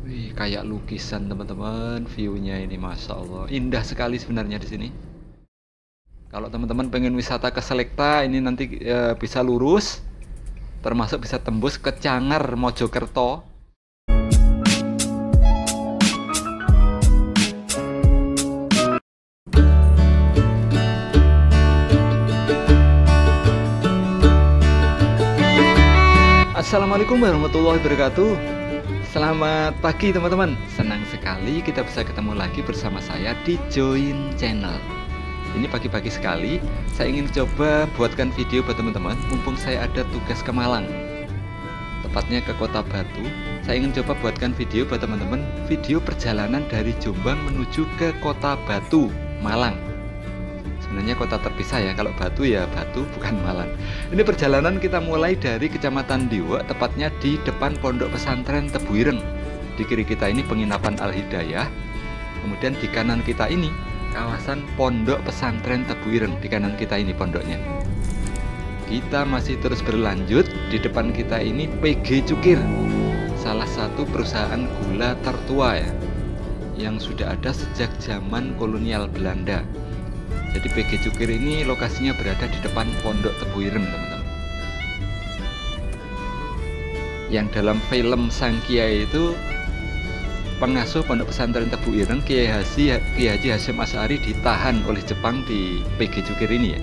Wih, kayak lukisan teman-teman, view-nya ini Masya Allah. Indah sekali sebenarnya di sini. Kalau teman-teman pengen wisata ke Selekta, ini nanti bisa lurus, termasuk bisa tembus ke Cangar, Mojokerto. Assalamualaikum warahmatullahi wabarakatuh. Selamat pagi teman-teman. Senang sekali kita bisa ketemu lagi bersama saya di Join Channel. Ini pagi-pagi sekali, saya ingin coba buatkan video buat teman-teman. Mumpung saya ada tugas ke Malang, tepatnya ke Kota Batu. Saya ingin coba buatkan video buat teman-teman, video perjalanan dari Jombang menuju ke Kota Batu, Malang. Sebenarnya kota terpisah ya, kalau Batu ya Batu, bukan Malang. Ini perjalanan kita mulai dari Kecamatan Diwek, tepatnya di depan Pondok Pesantren Tebuireng. Di kiri kita ini penginapan Al Hidayah. Kemudian di kanan kita ini kawasan Pondok Pesantren Tebuireng. Di kanan kita ini pondoknya. Kita masih terus berlanjut. Di depan kita ini PG Cukir, salah satu perusahaan gula tertua ya, yang sudah ada sejak zaman kolonial Belanda. Jadi PG Cukir ini lokasinya berada di depan Pondok Tebuireng, teman-teman. Yang dalam film Sang Kiai itu pengasuh Pondok Pesantren Tebuireng, Kiai Haji Hasyim Asy'ari, ditahan oleh Jepang di PG Cukir ini ya.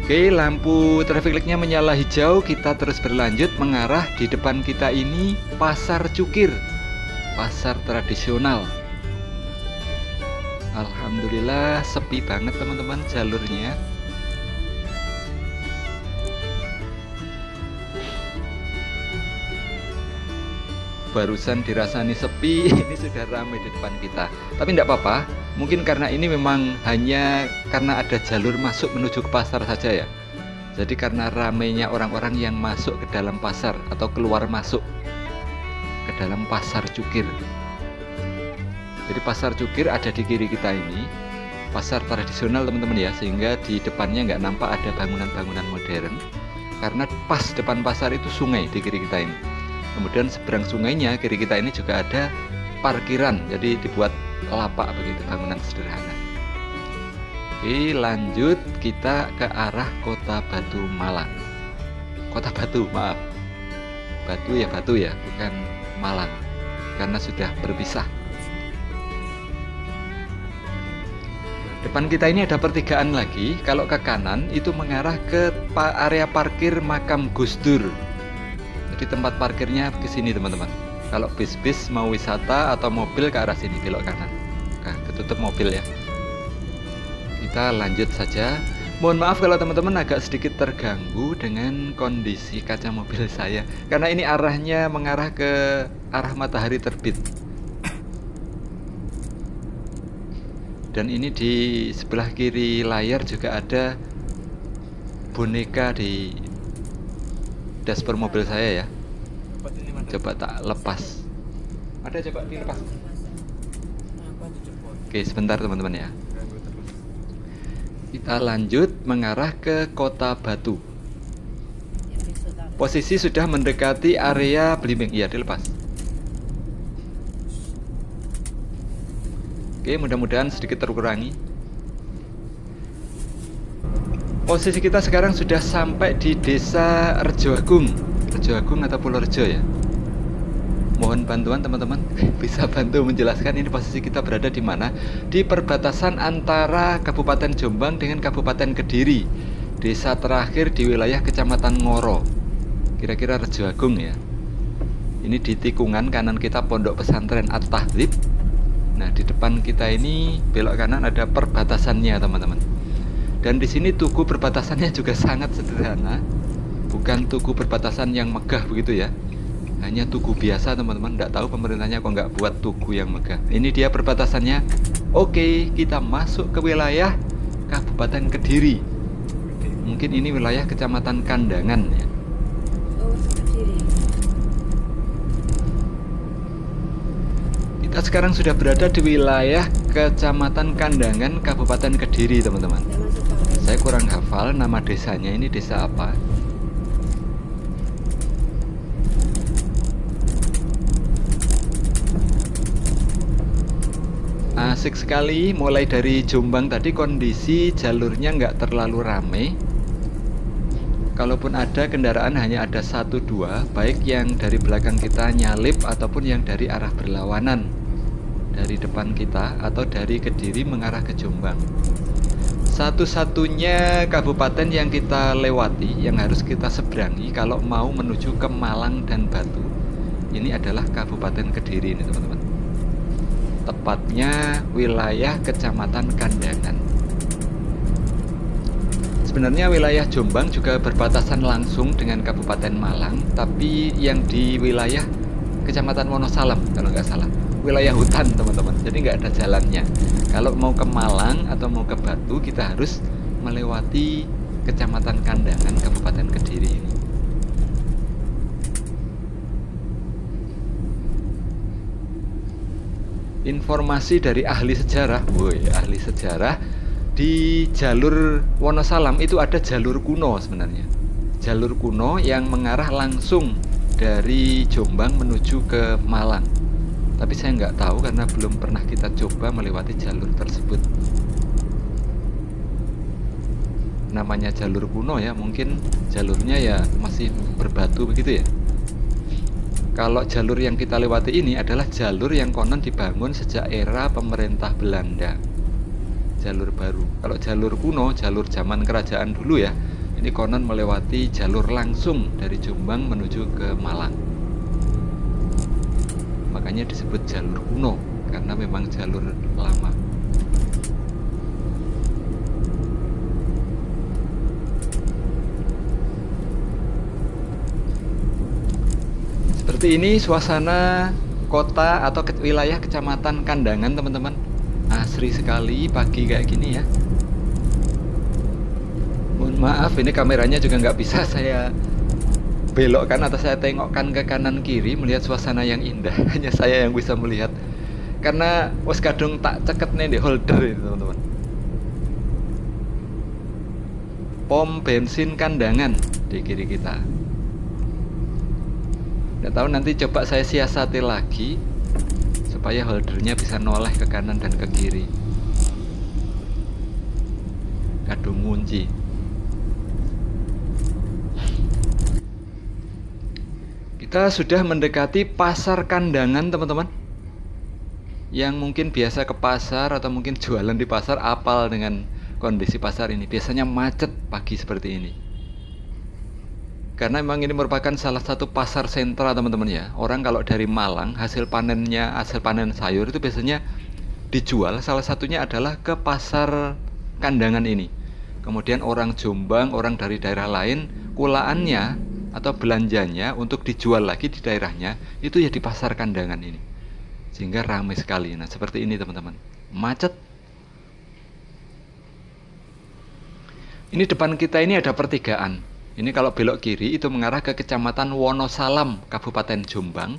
Oke, lampu traffic light-nya menyala hijau. Kita terus berlanjut mengarah. Di depan kita ini Pasar Cukir, pasar tradisional. Alhamdulillah sepi banget teman-teman jalurnya. Barusan dirasani sepi, ini sudah ramai di depan kita. Tapi tidak apa-apa, mungkin karena ini memang hanya karena ada jalur masuk menuju ke pasar saja ya. Jadi karena ramainya orang-orang yang masuk ke dalam pasar atau keluar masuk ke dalam Pasar Cukir. Jadi Pasar Cukir ada di kiri kita ini, pasar tradisional teman-teman ya, sehingga di depannya nggak nampak ada bangunan-bangunan modern, karena pas depan pasar itu sungai di kiri kita ini. Kemudian seberang sungainya kiri kita ini juga ada parkiran, jadi dibuat lapak begitu, bangunan sederhana. Oke, lanjut kita ke arah Kota Batu, Malang. Kota Batu, maaf, Batu ya, bukan Malang, karena sudah berpisah. Depan kita ini ada pertigaan lagi. Kalau ke kanan itu mengarah ke area parkir makam Gus Dur. Jadi tempat parkirnya ke sini teman-teman. Kalau bis-bis mau wisata atau mobil ke arah sini, belok kanan. Nah, ketutup mobil ya. Kita lanjut saja. Mohon maaf kalau teman-teman agak sedikit terganggu dengan kondisi kaca mobil saya, karena ini arahnya mengarah ke arah matahari terbit. Dan ini di sebelah kiri layar juga ada boneka di dashboard mobil saya ya. Coba tak lepas. Ada, coba dilepas. Oke, sebentar teman-teman ya. Kita lanjut mengarah ke Kota Batu. Posisi sudah mendekati area Blimbing. Iya, dilepas. Oke, mudah-mudahan sedikit terkurangi. Posisi kita sekarang sudah sampai di Desa Rejo Agung atau Pulau Rejo ya. Mohon bantuan teman-teman, bisa bantu menjelaskan ini posisi kita berada di mana? Di perbatasan antara Kabupaten Jombang dengan Kabupaten Kediri. Desa terakhir di wilayah Kecamatan Ngoro. Kira-kira Rejo Agung ya. Ini di tikungan kanan kita Pondok Pesantren At-Tahdzib. Nah, di depan kita ini belok kanan ada perbatasannya teman-teman. Dan di sini tugu perbatasannya juga sangat sederhana. Bukan tugu perbatasan yang megah begitu ya. Hanya tugu biasa teman-teman. Nggak tahu pemerintahnya kok nggak buat tugu yang megah. Ini dia perbatasannya. Oke, kita masuk ke wilayah Kabupaten Kediri. Mungkin ini wilayah Kecamatan Kandangan ya. Kita sekarang sudah berada di wilayah Kecamatan Kandangan, Kabupaten Kediri, teman-teman. Saya kurang hafal nama desanya, ini desa apa. asik sekali. Mulai dari Jombang tadi kondisi jalurnya nggak terlalu rame. Kalaupun ada kendaraan hanya ada 1-2, baik yang dari belakang kita nyalip ataupun yang dari arah berlawanan, dari depan kita atau dari Kediri mengarah ke Jombang. Satu-satunya kabupaten yang kita lewati, yang harus kita seberangi kalau mau menuju ke Malang dan Batu, ini adalah Kabupaten Kediri ini teman-teman. Tepatnya wilayah Kecamatan Kandangan. Sebenarnya wilayah Jombang juga berbatasan langsung dengan Kabupaten Malang, tapi yang di wilayah Kecamatan Wonosalam kalau nggak salah, wilayah hutan teman-teman, jadi nggak ada jalannya. Kalau mau ke Malang atau mau ke Batu, kita harus melewati Kecamatan Kandangan, Kabupaten Kediri ini. Informasi dari ahli sejarah, ahli sejarah, di jalur Wonosalam itu ada jalur kuno sebenarnya. Jalur kuno yang mengarah langsung dari Jombang menuju ke Malang. Tapi saya nggak tahu karena belum pernah kita coba melewati jalur tersebut. Namanya jalur kuno ya, mungkin jalurnya ya masih berbatu begitu ya. Kalau jalur yang kita lewati ini adalah jalur yang konon dibangun sejak era pemerintah Belanda. Jalur baru. Kalau jalur kuno, jalur zaman kerajaan dulu ya, ini konon melewati jalur langsung dari Jombang menuju ke Malang. Makanya disebut jalur kuno, karena memang jalur lama. Seperti ini suasana kota atau wilayah Kecamatan Kandangan teman-teman. Asri sekali pagi kayak gini ya. Mohon maaf, ini kameranya juga nggak bisa saya belokkan atau saya tengokkan ke kanan kiri melihat suasana yang indah. Hanya saya yang bisa melihat karena wes kadung tak ceket nih di holder ini teman-teman. Pom bensin Kandangan di kiri kita. Nggak tahu, nanti coba saya siasati lagi supaya holdernya bisa noleh ke kanan dan ke kiri. Kadung ngunci. Kita sudah mendekati Pasar Kandangan teman-teman. Yang mungkin biasa ke pasar atau mungkin jualan di pasar apal dengan kondisi pasar ini. Biasanya macet pagi seperti ini. Karena memang ini merupakan salah satu pasar sentra teman-teman ya. Orang kalau dari Malang hasil panen sayur itu biasanya dijual, salah satunya adalah ke Pasar Kandangan ini. Kemudian orang Jombang, orang dari daerah lain, kulaannya atau belanjanya untuk dijual lagi di daerahnya itu ya di Pasar Kandangan ini. Sehingga ramai sekali. Nah seperti ini teman-teman, macet. Ini depan kita ini ada pertigaan. Ini kalau belok kiri itu mengarah ke Kecamatan Wonosalam, Kabupaten Jombang.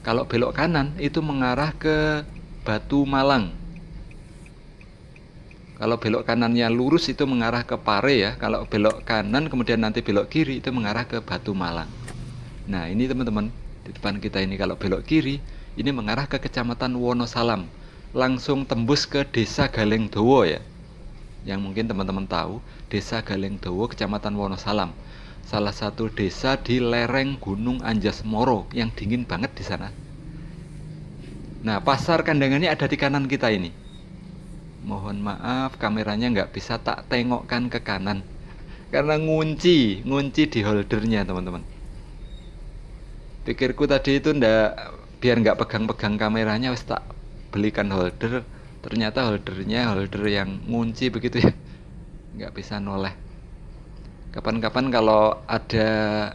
Kalau belok kanan itu mengarah ke Batu Malang. Kalau belok kanannya lurus itu mengarah ke Pare ya. Kalau belok kanan kemudian nanti belok kiri itu mengarah ke Batu Malang. Nah ini teman-teman, di depan kita ini kalau belok kiri ini mengarah ke Kecamatan Wonosalam. Langsung tembus ke Desa Galengdowo ya. Yang mungkin teman-teman tahu, Desa Galengdowo, Kecamatan Wonosalam, salah satu desa di lereng Gunung Anjas-Moro yang dingin banget di sana. Nah, Pasar Kandangannya ada di kanan kita ini. Mohon maaf, kameranya nggak bisa tak tengokkan ke kanan karena ngunci di holdernya teman-teman. Pikirku tadi itu biar nggak pegang-pegang kameranya, wis tak belikan holder. Ternyata holdernya holder yang ngunci begitu ya, nggak bisa noleh. Kapan-kapan kalau ada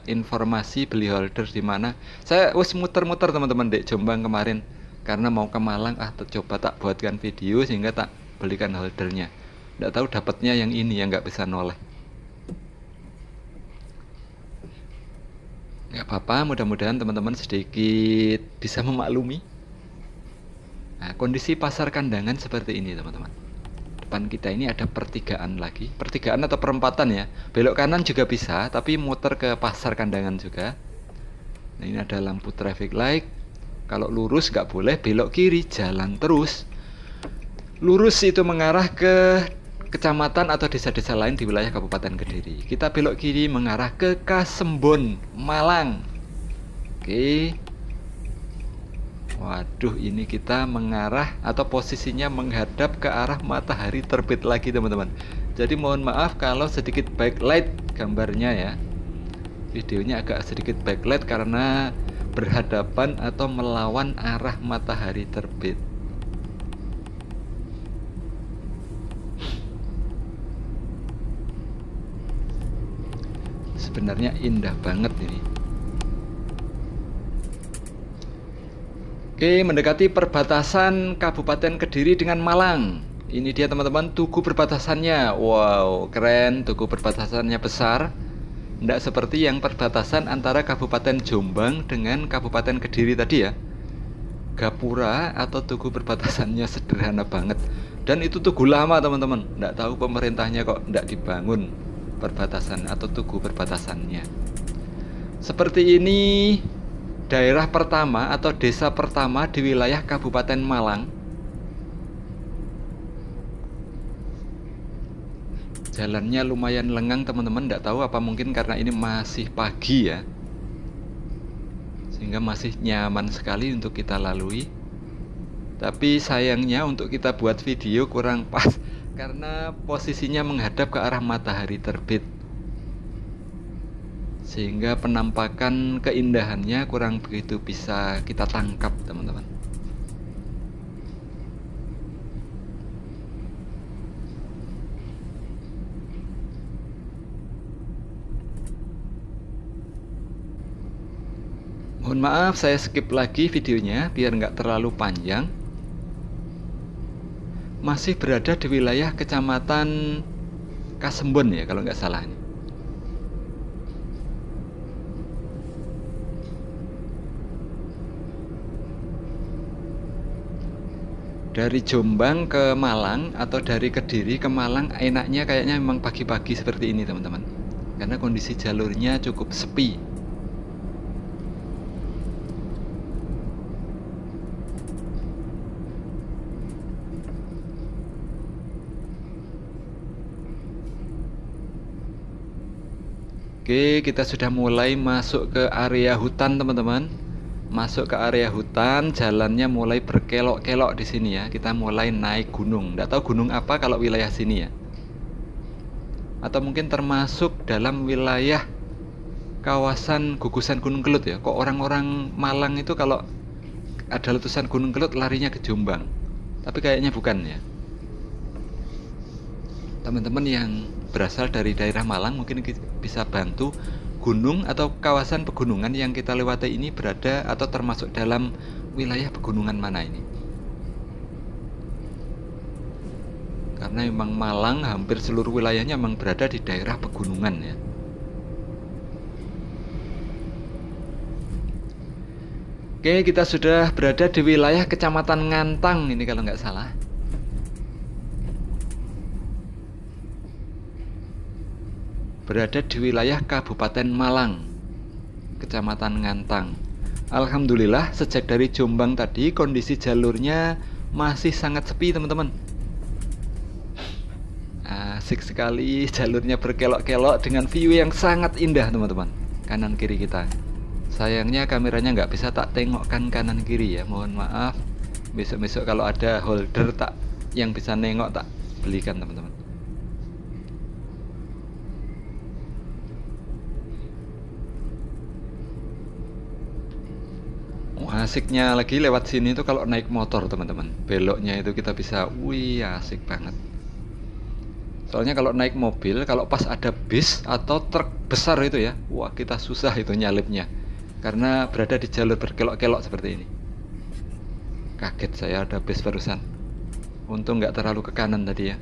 informasi beli holder di mana, saya wis muter-muter teman-teman di Jombang kemarin karena mau ke Malang, coba tak buatkan video sehingga tak belikan holdernya. Nggak tahu dapatnya yang ini yang nggak bisa noleh. Nggak apa-apa, mudah-mudahan teman-teman sedikit bisa memaklumi. Nah, kondisi Pasar Kandangan seperti ini teman-teman. Depan kita ini ada pertigaan lagi, pertigaan atau perempatan ya. Belok kanan juga bisa, tapi muter ke Pasar Kandangan juga. Nah, ini ada lampu traffic light. Kalau lurus nggak boleh belok kiri, jalan terus. Lurus itu mengarah ke kecamatan atau desa-desa lain di wilayah Kabupaten Kediri. Kita belok kiri mengarah ke Kasembon, Malang. Oke. Waduh, ini kita mengarah atau posisinya menghadap ke arah matahari terbit lagi, teman-teman. Jadi mohon maaf kalau sedikit backlight gambarnya ya. Videonya agak sedikit backlight karena berhadapan atau melawan arah matahari terbit. Sebenarnya indah banget ini. Oke, mendekati perbatasan Kabupaten Kediri dengan Malang. Ini dia teman-teman, tugu perbatasannya. Wow, keren, tugu perbatasannya besar. Tidak seperti yang perbatasan antara Kabupaten Jombang dengan Kabupaten Kediri tadi ya. Gapura atau tugu perbatasannya sederhana banget. Dan itu tugu lama teman-teman. Tidak tahu pemerintahnya kok tidak dibangun perbatasan atau tugu perbatasannya. Seperti ini daerah pertama atau desa pertama di wilayah Kabupaten Malang. Jalannya lumayan lengang teman-teman, tidak tahu apa mungkin karena ini masih pagi ya, sehingga masih nyaman sekali untuk kita lalui. Tapi sayangnya untuk kita buat video kurang pas karena posisinya menghadap ke arah matahari terbit, sehingga penampakan keindahannya kurang begitu bisa kita tangkap teman-teman. Mohon maaf saya skip lagi videonya biar nggak terlalu panjang. Masih berada di wilayah Kecamatan Kasembon ya kalau nggak salah ini. Dari Jombang ke Malang atau dari Kediri ke Malang enaknya kayaknya memang pagi-pagi seperti ini teman-teman, karena kondisi jalurnya cukup sepi. Oke, kita sudah mulai masuk ke area hutan teman-teman. Masuk ke area hutan, jalannya mulai berkelok-kelok di sini ya. Kita mulai naik gunung. Nggak tahu gunung apa kalau wilayah sini ya. Atau mungkin termasuk dalam wilayah kawasan gugusan Gunung Kelut ya. Kok orang-orang Malang itu kalau ada letusan Gunung Kelut larinya ke Jombang. Tapi kayaknya bukan ya. Teman-teman yang berasal dari daerah Malang mungkin bisa bantu, gunung atau kawasan pegunungan yang kita lewati ini berada atau termasuk dalam wilayah pegunungan mana ini? Karena memang Malang hampir seluruh wilayahnya memang berada di daerah pegunungan ya. Oke, kita sudah berada di wilayah Kecamatan Ngantang ini kalau nggak salah. Berada di wilayah Kabupaten Malang, Kecamatan Ngantang. Alhamdulillah sejak dari Jombang tadi kondisi jalurnya masih sangat sepi teman-teman. Asik sekali, jalurnya berkelok-kelok dengan view yang sangat indah teman-teman. Kanan kiri kita. Sayangnya kameranya nggak bisa tak tengokkan kanan kiri ya, mohon maaf. Besok-besok kalau ada holder tak yang bisa nengok tak belikan teman-teman. Asiknya lagi lewat sini itu kalau naik motor teman-teman, beloknya itu kita bisa, wih asik banget. Soalnya kalau naik mobil, kalau pas ada bis atau truk besar itu ya, wah kita susah itu nyalipnya, karena berada di jalur berkelok-kelok seperti ini. Kaget saya ada bis barusan, untung nggak terlalu ke kanan tadi ya.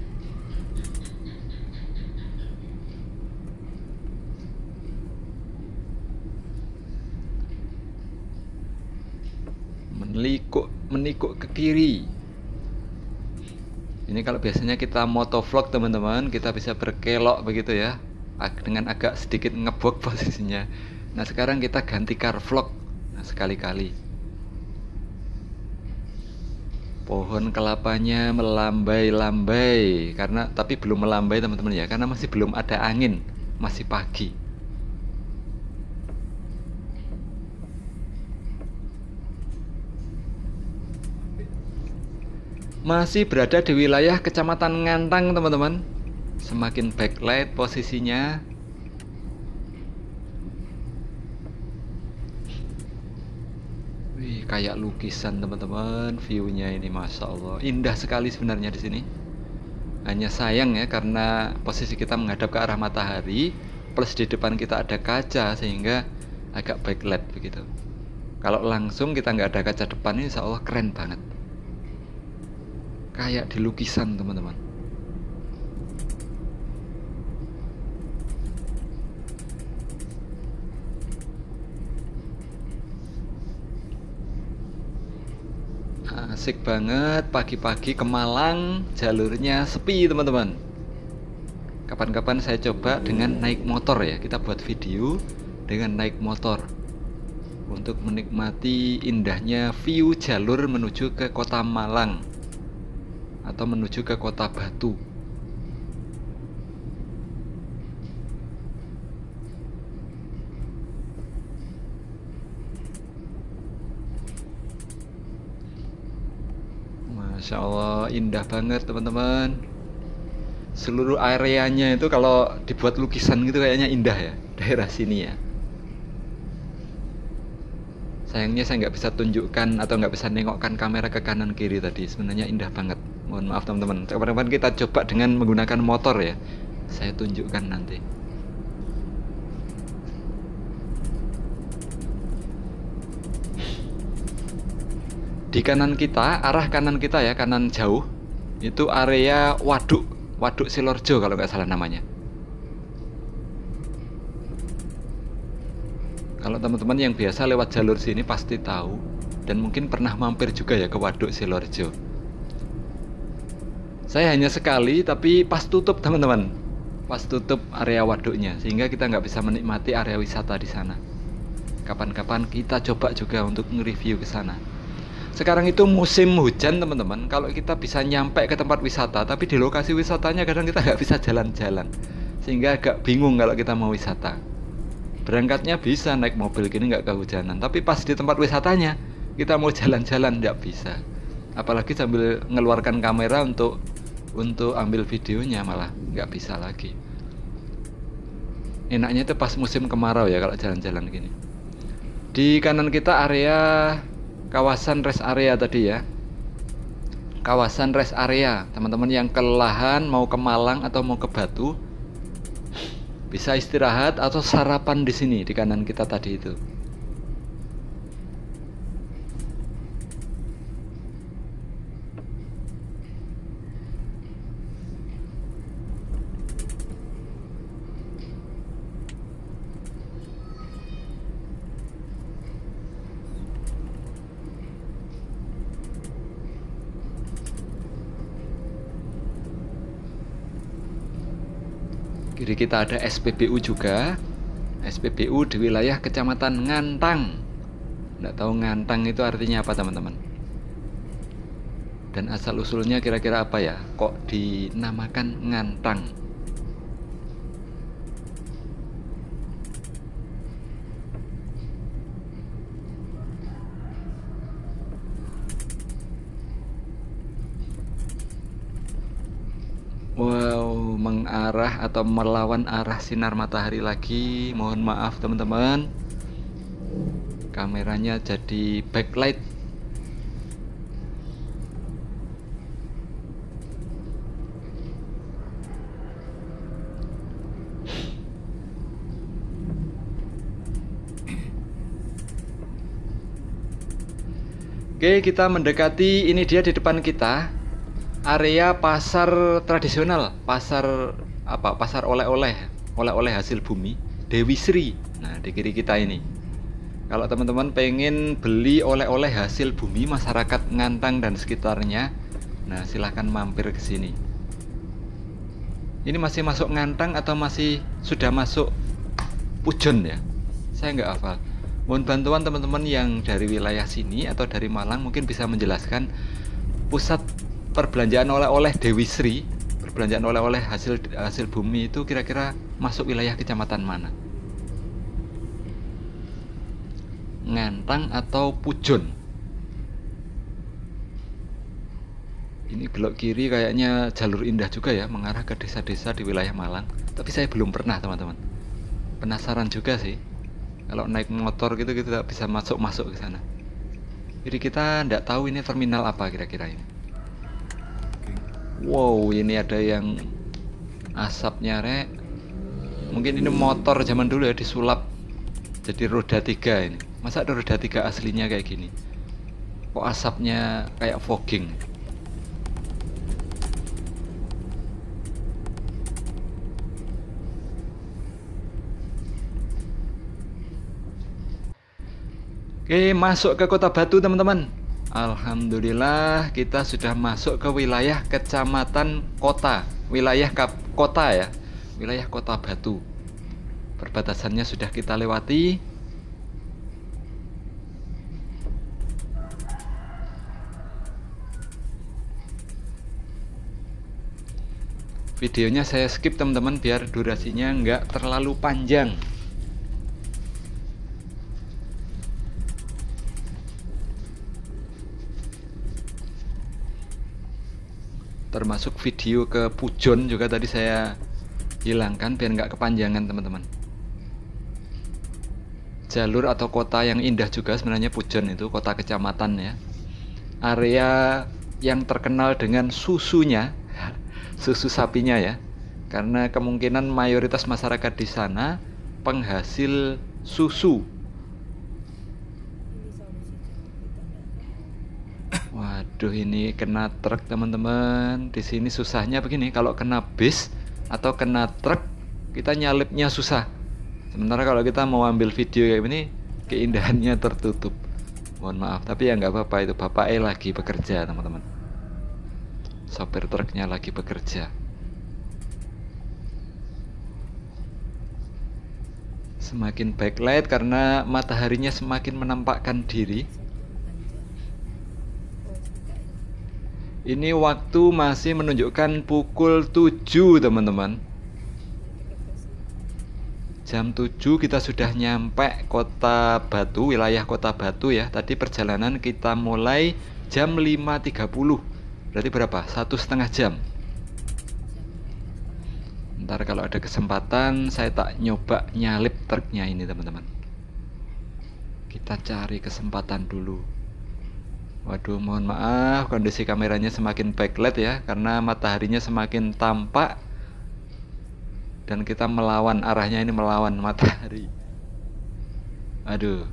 Menikuk ke kiri. Ini kalau biasanya kita motovlog teman-teman, kita bisa berkelok begitu ya, dengan agak sedikit ngebok posisinya. Nah sekarang kita ganti car vlog. Nah sekali-kali Pohon kelapanya melambai-lambai tapi belum melambai teman-teman ya, karena masih belum ada angin, masih pagi. Masih berada di wilayah Kecamatan Ngantang teman-teman. Semakin backlight posisinya, kayak lukisan teman-teman. View-nya ini Masya Allah indah sekali sebenarnya di sini. Hanya sayang ya, karena posisi kita menghadap ke arah matahari, plus di depan kita ada kaca, sehingga agak backlight begitu. Kalau langsung kita nggak ada kaca depan ini, Insya Allah keren banget, kayak di lukisan teman-teman. Asik banget pagi-pagi ke Malang, jalurnya sepi teman-teman. Kapan-kapan saya coba dengan naik motor ya, kita buat video dengan naik motor untuk menikmati indahnya view jalur menuju ke kota Malang atau menuju ke kota Batu. Masya Allah indah banget teman-teman. Seluruh areanya itu kalau dibuat lukisan gitu kayaknya indah ya, daerah sini ya. Sayangnya saya nggak bisa tunjukkan atau nggak bisa nengokkan kamera ke kanan kiri tadi. Sebenarnya indah banget. Mohon maaf teman-teman. Kapan-kapan kita coba dengan menggunakan motor ya, saya tunjukkan nanti. Di kanan kita, arah kanan kita ya, kanan jauh, itu area Waduk Silorjo kalau nggak salah namanya. Kalau teman-teman yang biasa lewat jalur sini pasti tahu, dan mungkin pernah mampir juga ya ke Waduk Silorjo. Saya hanya sekali, tapi pas tutup teman-teman, pas tutup area waduknya, sehingga kita nggak bisa menikmati area wisata di sana. Kapan-kapan kita coba juga untuk nge-review ke sana. Sekarang itu musim hujan teman-teman. Kalau kita bisa nyampe ke tempat wisata, tapi di lokasi wisatanya kadang kita nggak bisa jalan-jalan, sehingga agak bingung kalau kita mau wisata. Berangkatnya bisa naik mobil gini nggak kehujanan, tapi pas di tempat wisatanya kita mau jalan-jalan nggak bisa. Apalagi sambil ngeluarkan kamera untuk ambil videonya, malah nggak bisa lagi. Enaknya itu pas musim kemarau ya kalau jalan-jalan gini. Di kanan kita area kawasan rest area tadi ya, kawasan rest area. Teman-teman yang kelelahan mau ke Malang atau mau ke Batu bisa istirahat atau sarapan di sini di kanan kita tadi itu. Kiri kita ada SPBU juga, SPBU di wilayah Kecamatan Ngantang. Nggak tahu Ngantang itu artinya apa teman-teman, dan asal usulnya kira-kira apa ya, kok dinamakan Ngantang. Wow, mengarah atau melawan arah sinar matahari lagi. Mohon maaf teman-teman, kameranya jadi backlight. Oke, kita mendekati, ini dia di depan kita, area pasar tradisional, pasar apa? Pasar oleh-oleh hasil bumi Dewi Sri. Nah, di kiri kita ini. Kalau teman-teman pengen beli oleh-oleh hasil bumi masyarakat Ngantang dan sekitarnya, nah silahkan mampir ke sini. Ini masih masuk Ngantang atau masih sudah masuk Pujon ya? Saya nggak hafal. Mohon bantuan teman-teman yang dari wilayah sini atau dari Malang mungkin bisa menjelaskan pusat perbelanjaan oleh-oleh Dewi Sri, perbelanjaan oleh-oleh hasil bumi itu kira-kira masuk wilayah kecamatan mana? Ngantang atau Pujon? Ini belok kiri kayaknya jalur indah juga ya, mengarah ke desa-desa di wilayah Malang. Tapi saya belum pernah teman-teman. Penasaran juga sih. Kalau naik motor gitu kita bisa masuk ke sana. Jadi kita nggak tahu ini terminal apa kira-kira ini. Wow, ini ada yang asapnya rek. Mungkin ini motor zaman dulu ya, disulap jadi roda 3 ini. Masa ada roda 3 aslinya kayak gini? Kok asapnya kayak fogging? Oke, masuk ke Kota Batu teman-teman. Alhamdulillah kita sudah masuk ke wilayah kecamatan kota, wilayah kota ya, wilayah Kota Batu. Perbatasannya sudah kita lewati. Videonya saya skip teman-teman biar durasinya nggak terlalu panjang. Termasuk video ke Pujon juga tadi saya hilangkan biar nggak kepanjangan teman-teman. Jalur atau kota yang indah juga sebenarnya Pujon itu, kota kecamatan ya. Area yang terkenal dengan susunya, susu sapinya ya. Karena kemungkinan mayoritas masyarakat di sana penghasil susu. Waduh, ini kena truk teman-teman. Di sini susahnya begini, kalau kena bis atau kena truk kita nyalipnya susah. Sementara kalau kita mau ambil video kayak ini, keindahannya tertutup. Mohon maaf, tapi ya nggak apa-apa, itu Bapak lagi bekerja teman-teman. Sopir truknya lagi bekerja. Semakin backlight karena mataharinya semakin menampakkan diri. Ini waktu masih menunjukkan pukul 7 teman-teman. Jam 7 kita sudah nyampe Kota Batu, wilayah Kota Batu ya. Tadi perjalanan kita mulai jam 5.30. Berarti berapa? 1,5 jam. Ntar kalau ada kesempatan saya tak nyoba nyalip truknya ini teman-teman. Kita cari kesempatan dulu. Waduh, mohon maaf kondisi kameranya semakin backlight ya, karena mataharinya semakin tampak dan kita melawan, arahnya ini melawan matahari. Aduh.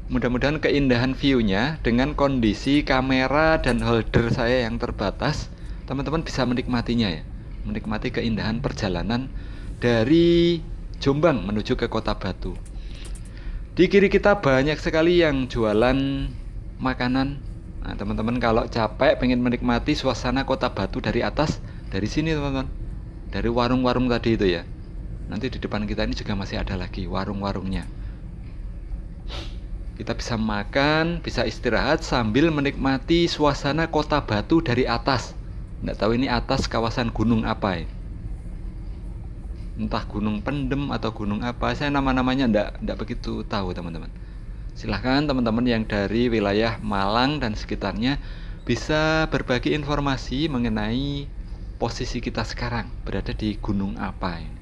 Mudah-mudahan keindahan view-nya dengan kondisi kamera dan holder saya yang terbatas, teman-teman bisa menikmatinya ya. Menikmati keindahan perjalanan dari Jombang menuju ke Kota Batu. Di kiri kita banyak sekali yang jualan makanan. Nah, teman-teman kalau capek pengen menikmati suasana Kota Batu dari atas, dari sini teman-teman. Dari warung-warung tadi itu ya. Nanti di depan kita ini juga masih ada lagi warung-warungnya. Kita bisa makan, bisa istirahat sambil menikmati suasana Kota Batu dari atas. Nggak tahu ini atas kawasan gunung apa ya. Entah gunung Pendem atau gunung apa. Saya nama-namanya nggak begitu tahu teman-teman. Silahkan teman-teman yang dari wilayah Malang dan sekitarnya bisa berbagi informasi mengenai posisi kita sekarang berada di gunung apa ini.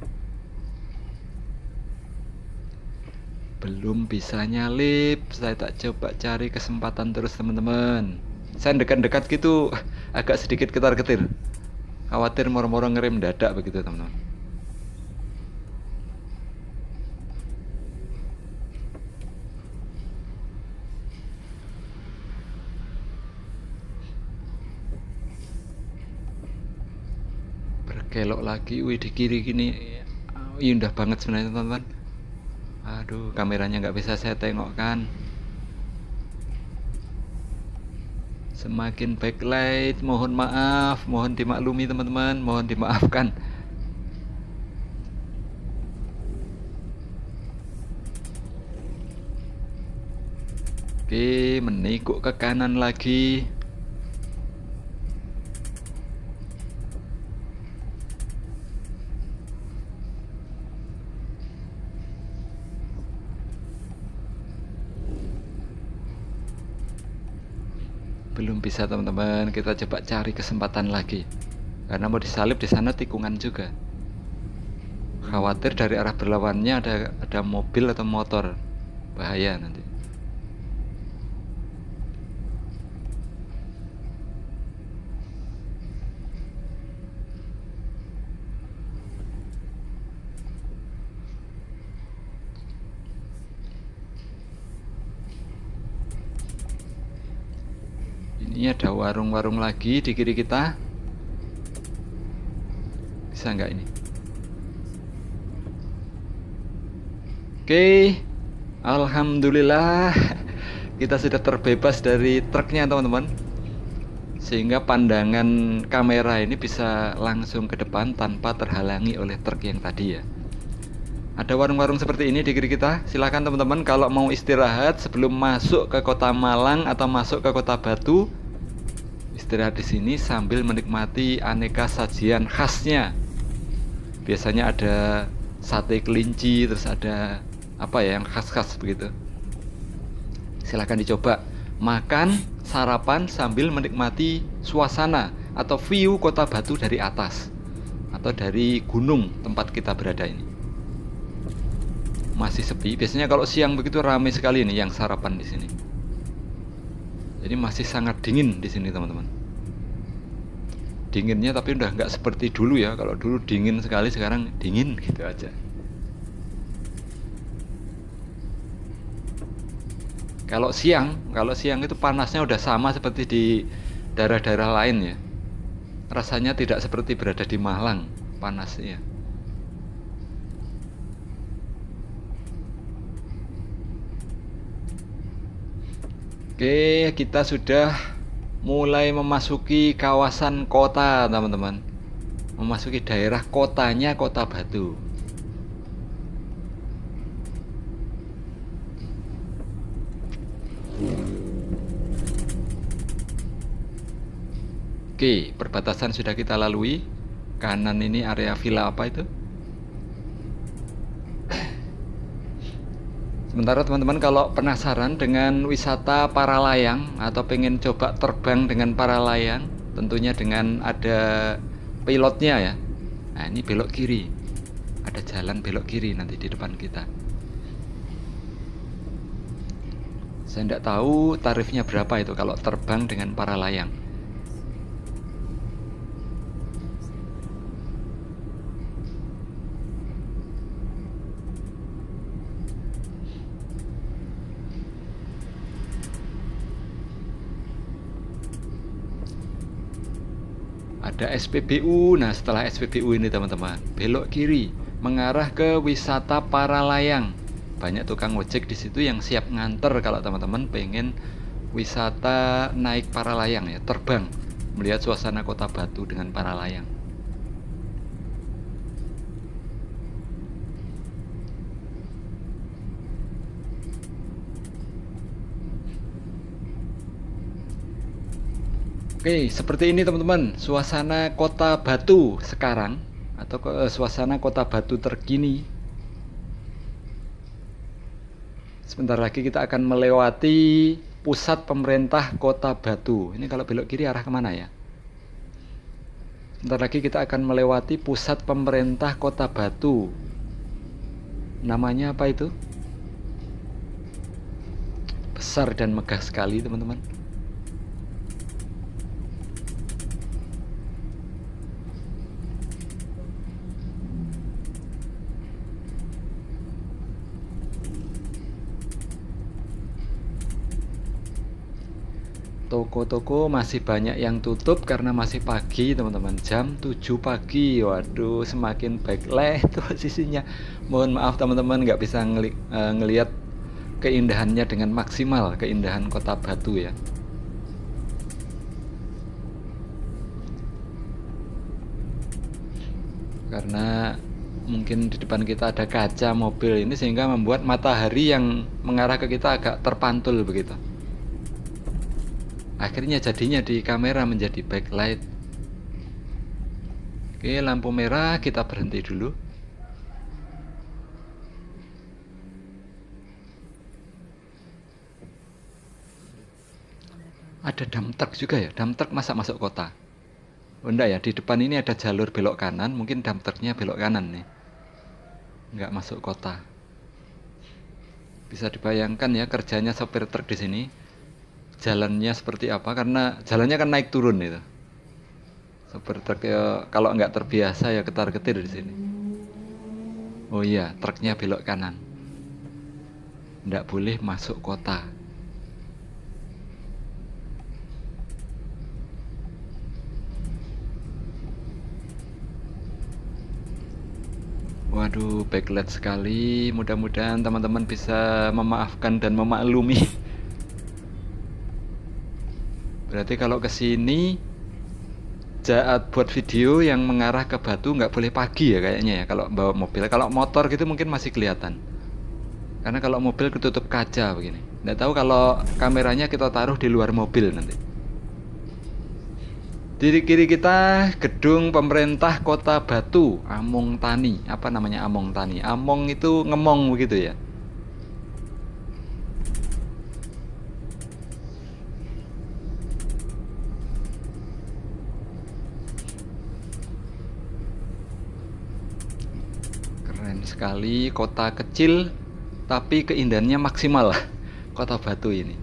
Belum bisa nyalip, saya tak coba cari kesempatan terus teman-teman. Saya dekat-dekat gitu agak sedikit ketar-ketir, khawatir moro-moro ngerem dadak begitu teman-teman. Berkelok lagi, wih di kiri gini indah banget sebenarnya teman-teman. Aduh, kameranya nggak bisa saya tengokkan. Semakin backlight, mohon maaf, mohon dimaklumi teman-teman, mohon dimaafkan. Oke, menekuk ke kanan lagi. Belum bisa teman-teman, kita coba cari kesempatan lagi. Karena mau disalip di sana tikungan juga. Khawatir dari arah berlawannya ada mobil atau motor. Bahaya nanti. Ini ada warung-warung lagi di kiri kita. Bisa nggak ini? Oke, alhamdulillah kita sudah terbebas dari truknya teman-teman. Sehingga pandangan kamera ini bisa langsung ke depan tanpa terhalangi oleh truk yang tadi ya. Ada warung-warung seperti ini di kiri kita. Silahkan teman-teman kalau mau istirahat sebelum masuk ke kota Malang atau masuk ke kota Batu, istirahat di sini sambil menikmati aneka sajian khasnya. Biasanya ada sate kelinci, terus ada apa ya yang khas-khas begitu. Silahkan dicoba. Makan, sarapan sambil menikmati suasana atau view kota Batu dari atas atau dari gunung tempat kita berada ini. Masih sepi. Biasanya kalau siang begitu ramai sekali nih yang sarapan di sini. Jadi masih sangat dingin di sini teman-teman. Dinginnya tapi udah nggak seperti dulu ya. Kalau dulu dingin sekali, sekarang dingin gitu aja. Kalau siang itu panasnya udah sama seperti di daerah-daerah lain ya. Rasanya tidak seperti berada di Malang panasnya. Oke, kita sudah mulai memasuki kawasan kota, teman-teman. Memasuki daerah kotanya Kota Batu. Oke, perbatasan sudah kita lalui. Kanan ini area villa apa itu? Sementara teman-teman kalau penasaran dengan wisata para layang atau pengen coba terbang dengan para layang, tentunya dengan ada pilotnya ya. Nah, ini belok kiri. Ada jalan belok kiri nanti di depan kita. Saya tidak tahu tarifnya berapa itu kalau terbang dengan para layang. Ada SPBU. Nah, setelah SPBU ini teman-teman, belok kiri mengarah ke wisata para layang. Banyak tukang ojek di situ yang siap nganter kalau teman-teman pengen wisata naik para layang ya, terbang, melihat suasana Kota Batu dengan para layang. Oke, seperti ini teman-teman, suasana Kota Batu sekarang atau suasana Kota Batu terkini. Sebentar lagi kita akan melewati pusat pemerintah Kota Batu. Ini kalau belok kiri arah kemana ya? Sebentar lagi kita akan melewati pusat pemerintah Kota Batu. Namanya apa itu? Besar dan megah sekali teman-teman. Toko-toko masih banyak yang tutup karena masih pagi teman-teman, jam 7 pagi. Waduh, semakin baiklah itu posisinya. Mohon maaf teman-teman nggak bisa ngelihat keindahannya dengan maksimal, keindahan Kota Batu ya. Karena mungkin di depan kita ada kaca mobil ini sehingga membuat matahari yang mengarah ke kita agak terpantul begitu. Akhirnya jadinya di kamera menjadi backlight. Oke, lampu merah, kita berhenti dulu. Ada dump truck juga ya, dump truck masa masuk kota? Oh enggak ya, di depan ini ada jalur belok kanan, mungkin dump trucknya belok kanan nih. Enggak masuk kota. Bisa dibayangkan ya kerjanya sopir truk di sini. Jalannya seperti apa, karena jalannya kan naik turun itu. Sopir truk ya kalau nggak terbiasa ya ketar-ketir di sini. Oh iya, truknya belok kanan. Nggak boleh masuk kota. Waduh, backlight sekali. Mudah-mudahan teman-teman bisa memaafkan dan memaklumi. Berarti kalau ke sini saat buat video yang mengarah ke Batu nggak boleh pagi ya kayaknya ya kalau bawa mobil. Kalau motor gitu mungkin masih kelihatan. Karena kalau mobil ketutup kaca begini. Nggak tahu kalau kameranya kita taruh di luar mobil nanti. Di kiri kita gedung pemerintah Kota Batu, Among Tani. Apa namanya Among Tani? Among itu ngemong begitu ya. Keren sekali, kota kecil tapi keindahannya maksimal. Kota Batu ini.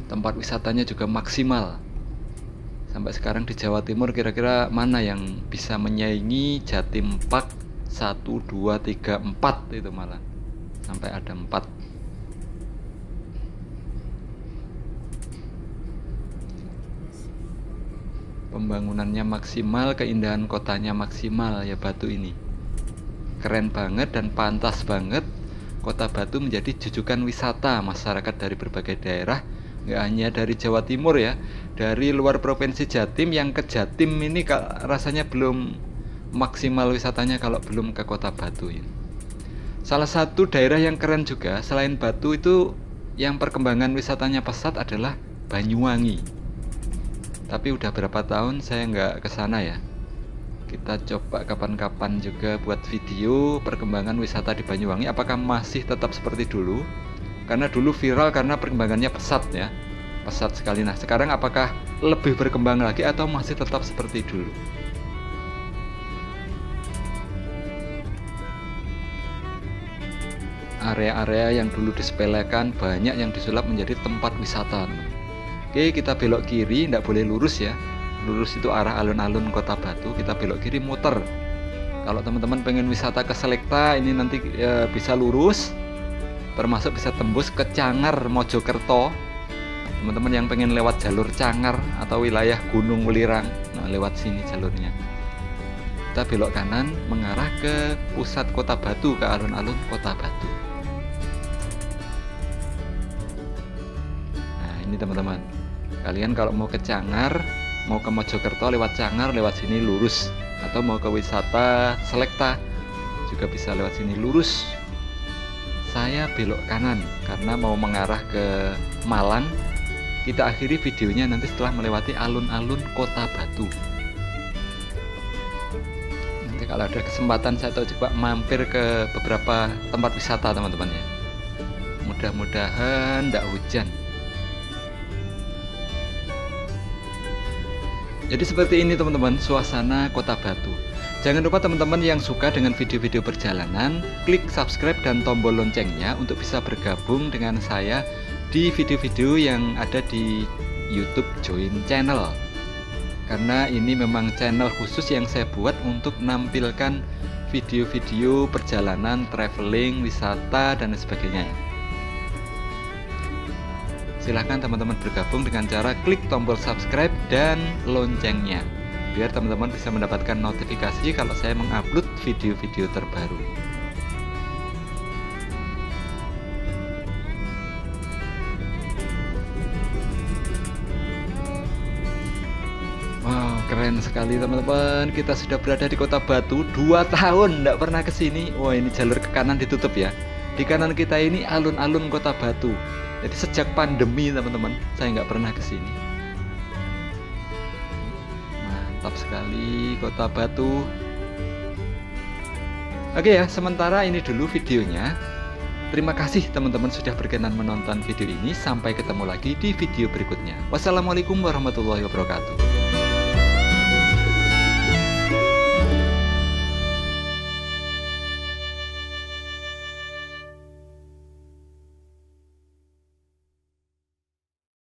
Tempat wisatanya juga maksimal. Sampai sekarang di Jawa Timur kira-kira mana yang bisa menyaingi Jatim Park 1, 2, 3, 4 itu malah. Sampai ada 4. Pembangunannya maksimal, keindahan kotanya maksimal ya Batu ini. Keren banget dan pantas banget Kota Batu menjadi jujukan wisata masyarakat dari berbagai daerah. Nggak hanya dari Jawa Timur ya, dari luar provinsi Jatim yang ke Jatim ini rasanya belum maksimal wisatanya kalau belum ke Kota Batu ya. Salah satu daerah yang keren juga selain Batu itu yang perkembangan wisatanya pesat adalah Banyuwangi. Tapi udah berapa tahun saya nggak ke sana ya. Kita coba kapan-kapan juga buat video perkembangan wisata di Banyuwangi. Apakah masih tetap seperti dulu? Karena dulu viral karena perkembangannya pesat ya, pesat sekali. Nah sekarang apakah lebih berkembang lagi atau masih tetap seperti dulu? Area-area yang dulu disepelekan banyak yang disulap menjadi tempat wisata. Oke, kita belok kiri, tidak boleh lurus ya. Lurus itu arah alun-alun Kota Batu, kita belok kiri muter. Kalau teman-teman pengen wisata ke Selekta ini nanti bisa lurus. Termasuk bisa tembus ke Cangar Mojokerto. Teman-teman yang pengen lewat jalur Cangar atau wilayah Gunung Welirang, nah lewat sini jalurnya. Kita belok kanan mengarah ke pusat Kota Batu, ke alun-alun Kota Batu. Nah ini teman-teman, kalian kalau mau ke Cangar, mau ke Mojokerto lewat Cangar, lewat sini lurus. Atau mau ke wisata Selekta juga bisa lewat sini lurus. Saya belok kanan karena mau mengarah ke Malang. Kita akhiri videonya nanti setelah melewati alun-alun Kota Batu. Nanti kalau ada kesempatan saya coba mampir ke beberapa tempat wisata teman-teman ya. Mudah-mudahan tidak hujan. Jadi seperti ini teman-teman suasana Kota Batu. Jangan lupa teman-teman yang suka dengan video-video perjalanan, klik subscribe dan tombol loncengnya untuk bisa bergabung dengan saya di video-video yang ada di YouTube Join Channel. Karena ini memang channel khusus yang saya buat untuk menampilkan video-video perjalanan, traveling, wisata, dan sebagainya. Silahkan teman-teman bergabung dengan cara klik tombol subscribe dan loncengnya, biar teman-teman bisa mendapatkan notifikasi kalau saya mengupload video-video terbaru. Wow, keren sekali teman-teman. Kita sudah berada di Kota Batu 2 tahun tidak pernah ke sini. Wah, ini jalur ke kanan ditutup ya. Di kanan kita ini alun-alun Kota Batu. Jadi sejak pandemi teman-teman, saya nggak pernah ke sini. Mantap sekali Kota Batu. Oke ya, sementara ini dulu videonya. Terima kasih teman-teman sudah berkenan menonton video ini. Sampai ketemu lagi di video berikutnya. Wassalamualaikum warahmatullahi wabarakatuh.